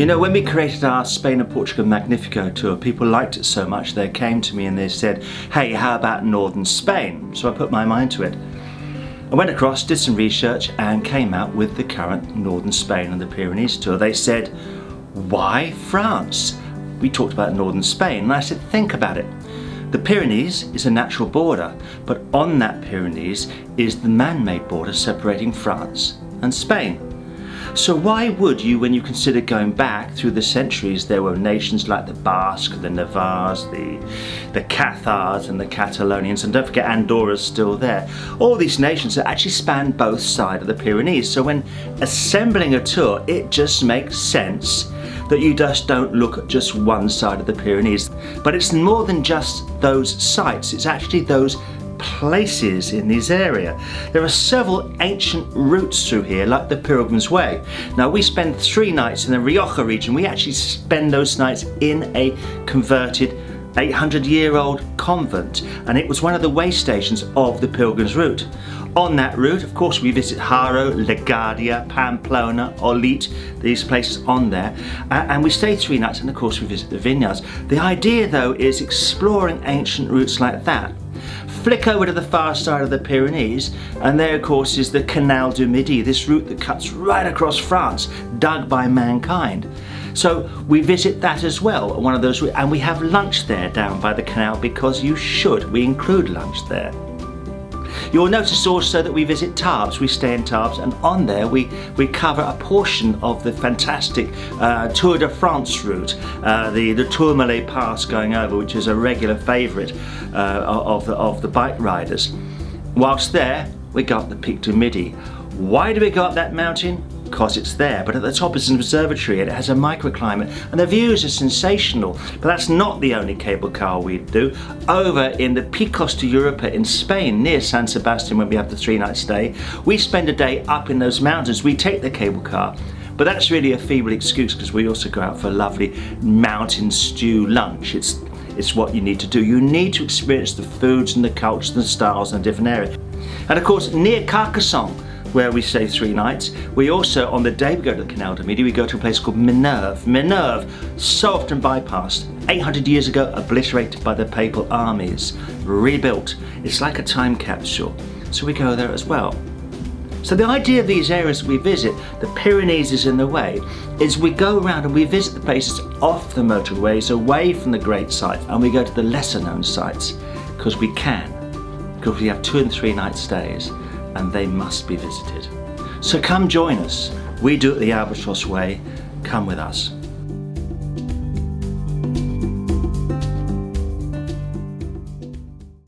know, when we created our Spain and Portugal Magnifico tour, people liked it so much they came to me and they said, hey, how about northern Spain? So I put my mind to it. I went across, did some research and came out with the current northern Spain and the Pyrenees tour. They said, why France? We talked about northern Spain and I said, think about it. The Pyrenees is a natural border, but on that Pyrenees is the man-made border separating France and Spain. So why would you, when you consider going back through the centuries, there were nations like the Basque, the Navarres, the Cathars and the Catalonians, and don't forget Andorra's still there. All these nations that actually span both sides of the Pyrenees. So when assembling a tour, it just makes sense that you just don't look at just one side of the Pyrenees. But it's more than just those sites, it's actually those places in this area. There are several ancient routes through here, like the Pilgrim's Way. Now we spend 3 nights in the Rioja region. We actually spend those nights in a converted 800-year-old convent, and it was one of the way stations of the Pilgrim's route. On that route, of course, we visit Haro, Legadia, Pamplona, Olite, these places on there, and we stay 3 nights, and of course we visit the vineyards. The idea though is exploring ancient routes like that. Flick over to the far side of the Pyrenees and there of course is the Canal du Midi, this route that cuts right across France, dug by mankind. So we visit that as well, one of those, and we have lunch there down by the canal because you should, we include lunch there. You'll notice also that we visit Tarbes, we stay in Tarbes, and on there we cover a portion of the fantastic Tour de France route, the Tourmalet Pass going over, which is a regular favourite of the bike riders. Whilst there, we go up the Pic du Midi. Why do we go up that mountain? Because it's there, but at the top is an observatory and it has a microclimate and the views are sensational. But that's not the only cable car we do. Over in the Costa Europa in Spain, near San Sebastian, when we have the 3-night stay, we spend a day up in those mountains. We take the cable car, but that's really a feeble excuse because we also go out for a lovely mountain stew lunch. It's what you need to do. You need to experience the foods and the cultures and the styles in a different area. And of course, near Carcassonne, where we stay 3 nights, we also, on the day we go to the Canal du Midi, we go to a place called Minerve. Minerve, so often bypassed, 800 years ago obliterated by the papal armies, rebuilt. It's like a time capsule, so we go there as well. So the idea of these areas we visit, the Pyrenees is in the way, is we go around and we visit the places off the motorways, away from the great sites, and we go to the lesser known sites, because we can, because we have 2 and 3 night stays, and they must be visited. So come join us. We do it the Albatross way. Come with us.